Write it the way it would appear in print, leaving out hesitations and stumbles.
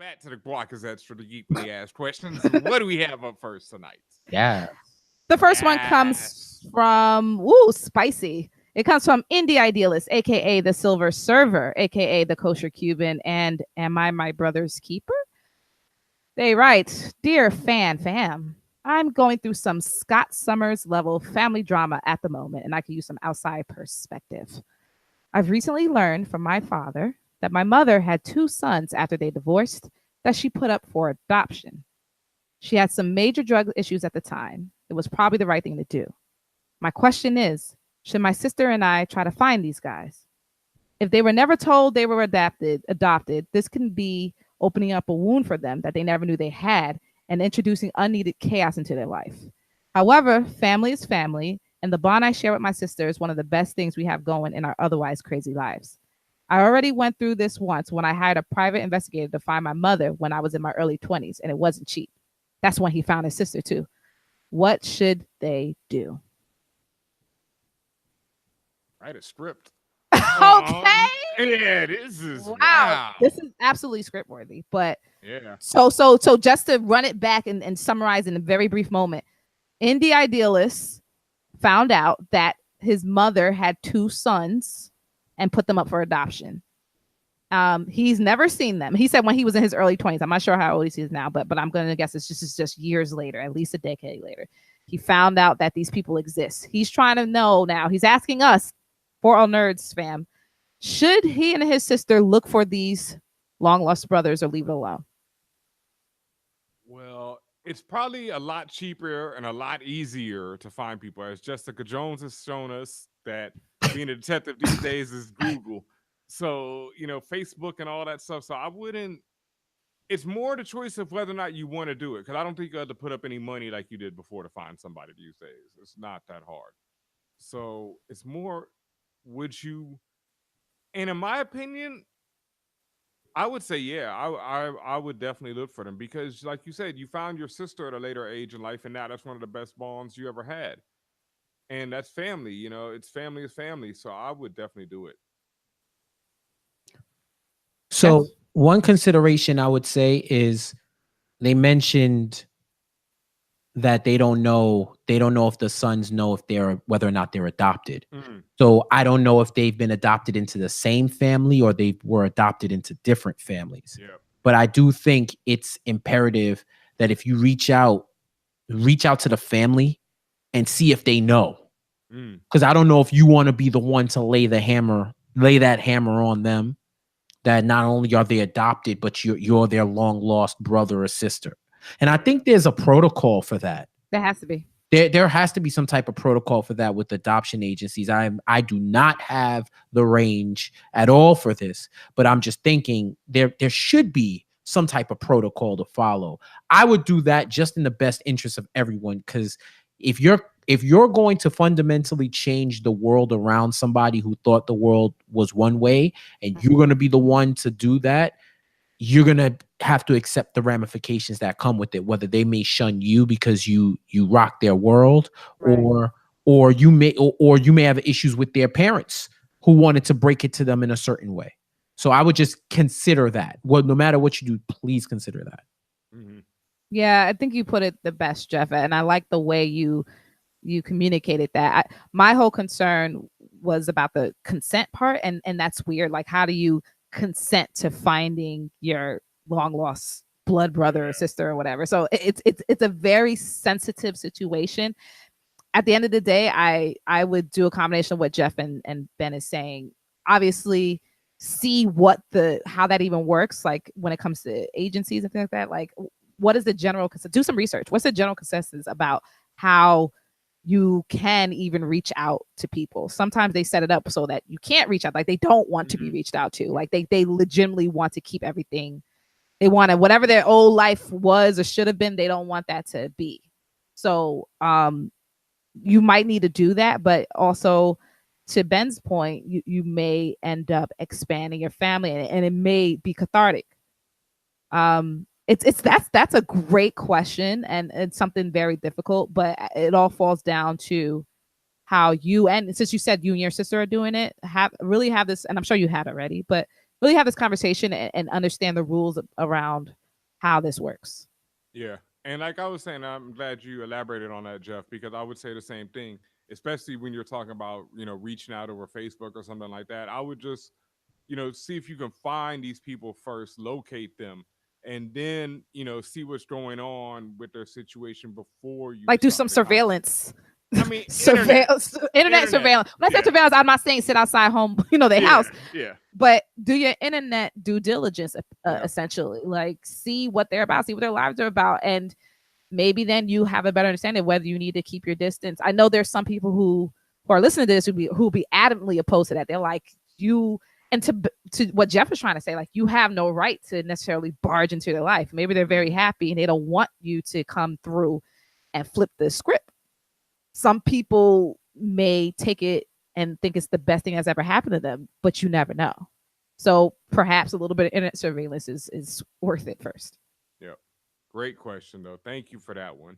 back to the Guac is extra the geekly ass questions. What do we have up first tonight? Yeah. The first one comes Yes. from spicy. It comes from Indie Idealist, aka the Silver Server, aka the Kosher Cuban, and Am I My Brother's Keeper? They write, Dear fam, I'm going through some Scott Summers level family drama at the moment, and I could use some outside perspective. I've recently learned from my father that my mother had two sons after they divorced that she put up for adoption. She had some major drug issues at the time. It was probably the right thing to do. My question is, should my sister and I try to find these guys? If they were never told they were adopted, this can be opening up a wound for them that they never knew they had and introducing unneeded chaos into their life. However, family is family, and the bond I share with my sister is one of the best things we have going in our otherwise crazy lives. I already went through this once when I hired a private investigator to find my mother when I was in my early 20s, and it wasn't cheap. That's when he found his sister, too. What should they do? Write a script. Okay. Yeah, this is Wow. This is absolutely script worthy. But yeah. So just to run it back and summarize in a very brief moment, Indie Idealist found out that his mother had two sons and put them up for adoption. He's never seen them. He said when he was in his early 20s. I'm not sure how old he is now, but I'm going to guess it's just years later, at least a decade later. He found out that these people exist. He's trying to know now. He's asking us, for all nerds, fam, should he and his sister look for these long lost brothers or leave it alone? Well, it's probably a lot cheaper and a lot easier to find people. As Jessica Jones has shown us that being a detective these days is Google. So, Facebook and all that stuff. So I wouldn't, it's more the choice of whether or not you want to do it. Because I don't think you have to put up any money like you did before to find somebody these days. It's not that hard. So it's more, would you, and in my opinion, I would say, yeah, I would definitely look for them because, like you said, you found your sister at a later age in life, and now that's one of the best bonds you ever had, and that's family. It's family is family, so I would definitely do it. So one consideration I would say is they mentioned that they don't know if the sons know if they're whether or not they're adopted. So I don't know if they've been adopted into the same family or they were adopted into different families. Yeah. But I do think it's imperative that if you reach out to the family and see if they know. Because I don't know if you want to be the one to lay that hammer on them, that not only are they adopted, but you're their long lost brother or sister. And I think there's a protocol for that. There has to be. There has to be some type of protocol for that with adoption agencies. I do not have the range at all for this, but I'm just thinking there should be some type of protocol to follow. I would do that just in the best interest of everyone, because if you're going to fundamentally change the world around somebody who thought the world was one way, and you're going to be the one to do that, you're going to have to accept the ramifications that come with it, whether they may shun you because you rock their world, right, or you may have issues with their parents who wanted to break it to them in a certain way. So I would just consider that. Well, no matter what you do, please consider that. Mm-hmm. Yeah, I think you put it the best, Jeff, and I like the way you communicated that. My whole concern was about the consent part, and that's weird. Like, how do you consent to finding your long lost blood brother or sister or whatever? So it's a very sensitive situation. At the end of the day, I would do a combination of what Jeff and Ben is saying. Obviously, see how that even works, like when it comes to agencies and things like that. Like, what is the general consensus? Do some research. What's the general consensus about how you can even reach out to people? Sometimes they set it up so that you can't reach out. Like, they don't want to be reached out to. Like, they legitimately want to keep everything. They want to, whatever their old life was or should have been, they don't want that to be. So you might need to do that, but also, to Ben's point, you may end up expanding your family, and it may be cathartic. That's a great question, and it's something very difficult, but it all falls down to how you, and since you said you and your sister are doing it, have this, and I'm sure you have already, but really have this conversation and understand the rules around how this works. Yeah. And like I was saying, I'm glad you elaborated on that, Jeff, because I would say the same thing, especially when you're talking about, reaching out over Facebook or something like that. I would just, see if you can find these people first, locate them, and then, see what's going on with their situation before you Like do start some the conversation. surveillance. I mean, Internet surveillance. When I say Yeah. surveillance, I'm not saying sit outside home, their Yeah. house, Yeah. but do your internet due diligence, Yeah. essentially. Like see what they're about, see what their lives are about, and maybe then you have a better understanding of whether you need to keep your distance. I know there's some people who are listening to this who be adamantly opposed to that. They're like, you, and to what Jeff is trying to say, like, you have no right to necessarily barge into their life. Maybe they're very happy and they don't want you to come through and flip the script. Some people may take it and think it's the best thing that's ever happened to them, but you never know. So perhaps a little bit of internet surveillance is worth it first. Yeah. Great question, though. Thank you for that one.